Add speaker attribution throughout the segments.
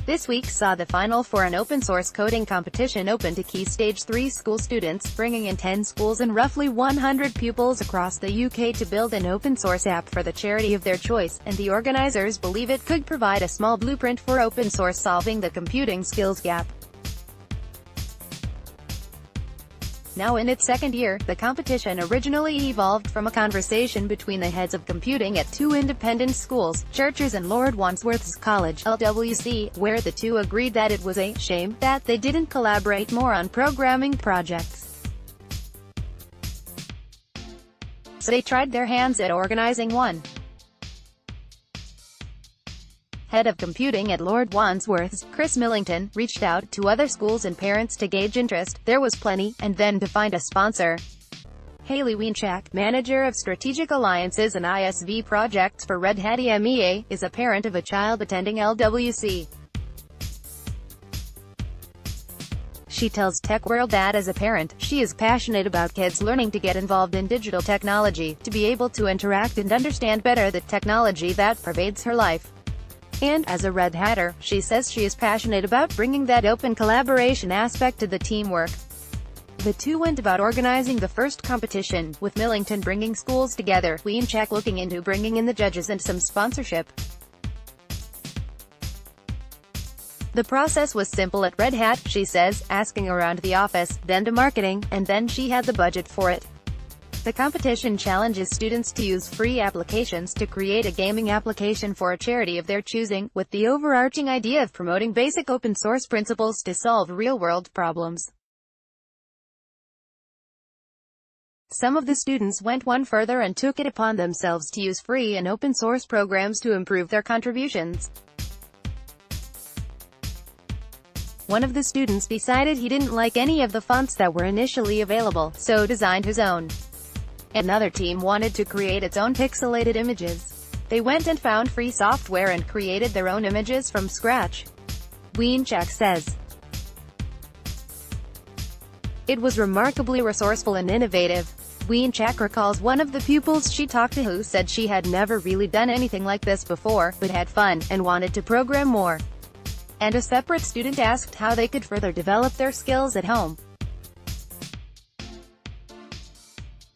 Speaker 1: This week saw the final for an open-source coding competition open to Key Stage 3 school students, bringing in 10 schools and roughly 100 pupils across the UK to build an open-source app for the charity of their choice, and the organisers believe it could provide a small blueprint for open-source solving the computing skills gap. Now in its second year, the competition originally evolved from a conversation between the heads of computing at two independent schools, Churches and Lord Wandsworth's College, LWC, where the two agreed that it was a shame that they didn't collaborate more on programming projects. So they tried their hands at organizing one. Head of computing at Lord Wandsworth's, Chris Millington, reached out to other schools and parents to gauge interest. There was plenty, and then to find a sponsor. Hayley Wienchak, manager of strategic alliances and ISV projects for Red Hat EMEA, is a parent of a child attending LWC. She tells TechWorld that as a parent, she is passionate about kids learning to get involved in digital technology, to be able to interact and understand better the technology that pervades her life. And, as a Red Hatter, she says she is passionate about bringing that open collaboration aspect to the teamwork. The two went about organizing the first competition, with Millington bringing schools together, Wienchak looking into bringing in the judges and some sponsorship. The process was simple at Red Hat, she says, asking around the office, then to marketing, and then she had the budget for it. The competition challenges students to use free applications to create a gaming application for a charity of their choosing, with the overarching idea of promoting basic open-source principles to solve real-world problems. Some of the students went one further and took it upon themselves to use free and open-source programs to improve their contributions. One of the students decided he didn't like any of the fonts that were initially available, so designed his own. Another team wanted to create its own pixelated images. They went and found free software and created their own images from scratch. Wienchak says, "It was remarkably resourceful and innovative." Wienchak recalls one of the pupils she talked to who said she had never really done anything like this before, but had fun, and wanted to program more. And a separate student asked how they could further develop their skills at home.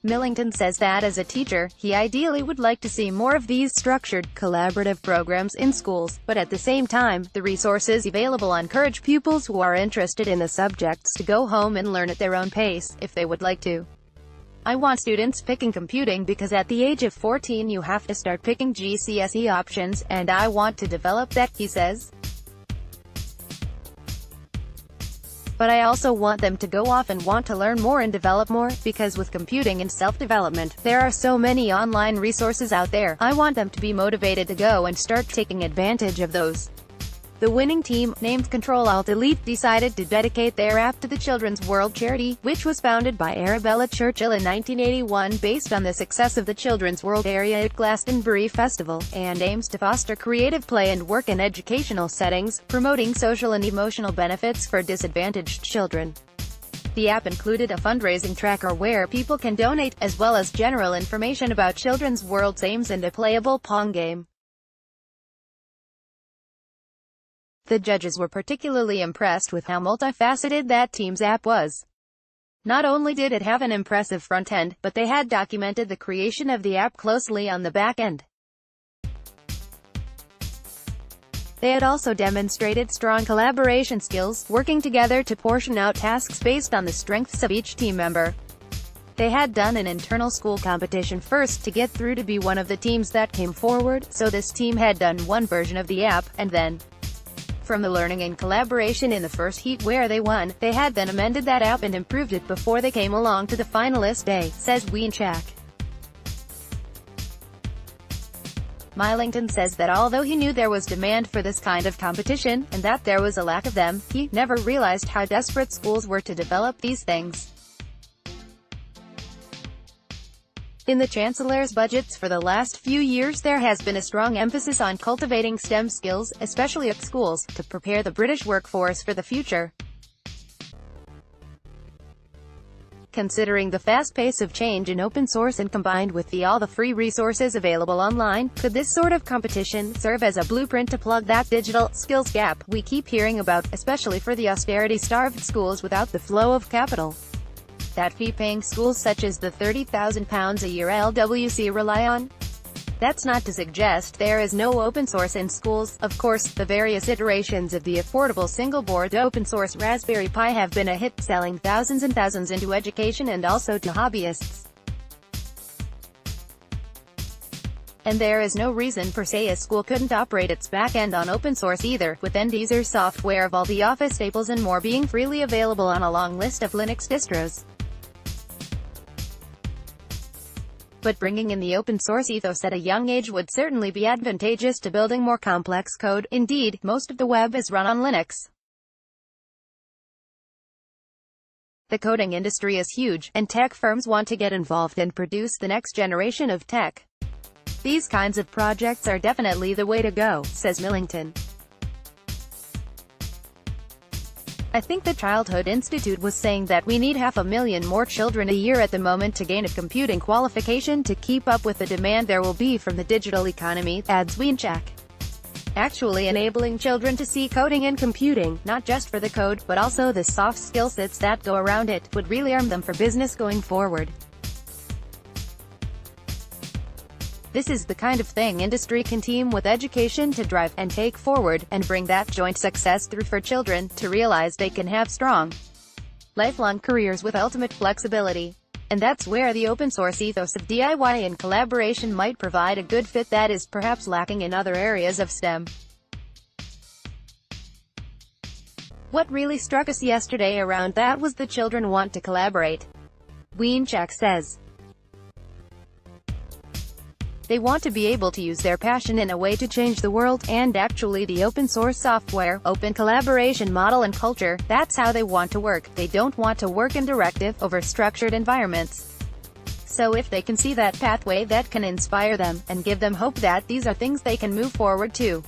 Speaker 1: Millington says that as a teacher, he ideally would like to see more of these structured, collaborative programs in schools, but at the same time, the resources available encourage pupils who are interested in the subjects to go home and learn at their own pace, if they would like to. "I want students picking computing because at the age of 14 you have to start picking GCSE options, and I want to develop that," he says. "But I also want them to go off and want to learn more and develop more, because with computing and self-development, there are so many online resources out there. I want them to be motivated to go and start taking advantage of those." The winning team, named Control-Alt-Delete, decided to dedicate their app to the Children's World charity, which was founded by Arabella Churchill in 1981 based on the success of the Children's World area at Glastonbury Festival, and aims to foster creative play and work in educational settings, promoting social and emotional benefits for disadvantaged children. The app included a fundraising tracker where people can donate, as well as general information about Children's World's aims and a playable Pong game. The judges were particularly impressed with how multifaceted that team's app was. Not only did it have an impressive front end, but they had documented the creation of the app closely on the back end. They had also demonstrated strong collaboration skills, working together to portion out tasks based on the strengths of each team member. They had done an internal school competition first to get through to be one of the teams that came forward, so this team had done one version of the app, and then, from the learning and collaboration in the first heat where they won, they had then amended that app and improved it before they came along to the finalist day, says Wienchak. Millington says that although he knew there was demand for this kind of competition, and that there was a lack of them, he never realized how desperate schools were to develop these things. In the Chancellor's budgets for the last few years there has been a strong emphasis on cultivating STEM skills, especially at schools, to prepare the British workforce for the future. Considering the fast pace of change in open source and combined with all the free resources available online, could this sort of competition serve as a blueprint to plug that digital skills gap we keep hearing about, especially for the austerity-starved schools without the flow of capital that fee-paying schools such as the £30,000 a year LWC rely on? That's not to suggest there is no open source in schools. Of course, the various iterations of the affordable single-board open-source Raspberry Pi have been a hit, selling thousands and thousands into education and also to hobbyists. And there is no reason per se a school couldn't operate its back-end on open source either, with end-user software of all the Office staples and more being freely available on a long list of Linux distros. But bringing in the open-source ethos at a young age would certainly be advantageous to building more complex code. Indeed, most of the web is run on Linux. The coding industry is huge, and tech firms want to get involved and produce the next generation of tech. These kinds of projects are definitely the way to go, says Millington. I think the Childhood Institute was saying that we need 500,000 more children a year at the moment to gain a computing qualification to keep up with the demand there will be from the digital economy, adds Wienczak. Actually enabling children to see coding and computing, not just for the code, but also the soft skill sets that go around it, would really arm them for business going forward. This is the kind of thing industry can team with education to drive and take forward, and bring that joint success through for children, to realize they can have strong, lifelong careers with ultimate flexibility. And that's where the open-source ethos of DIY and collaboration might provide a good fit that is perhaps lacking in other areas of STEM. What really struck us yesterday around that was the children want to collaborate. Wienczak says. They want to be able to use their passion in a way to change the world, and actually the open source software, open collaboration model and culture, that's how they want to work. They don't want to work in directive, over-structured environments. So if they can see that pathway that can inspire them, and give them hope that these are things they can move forward to,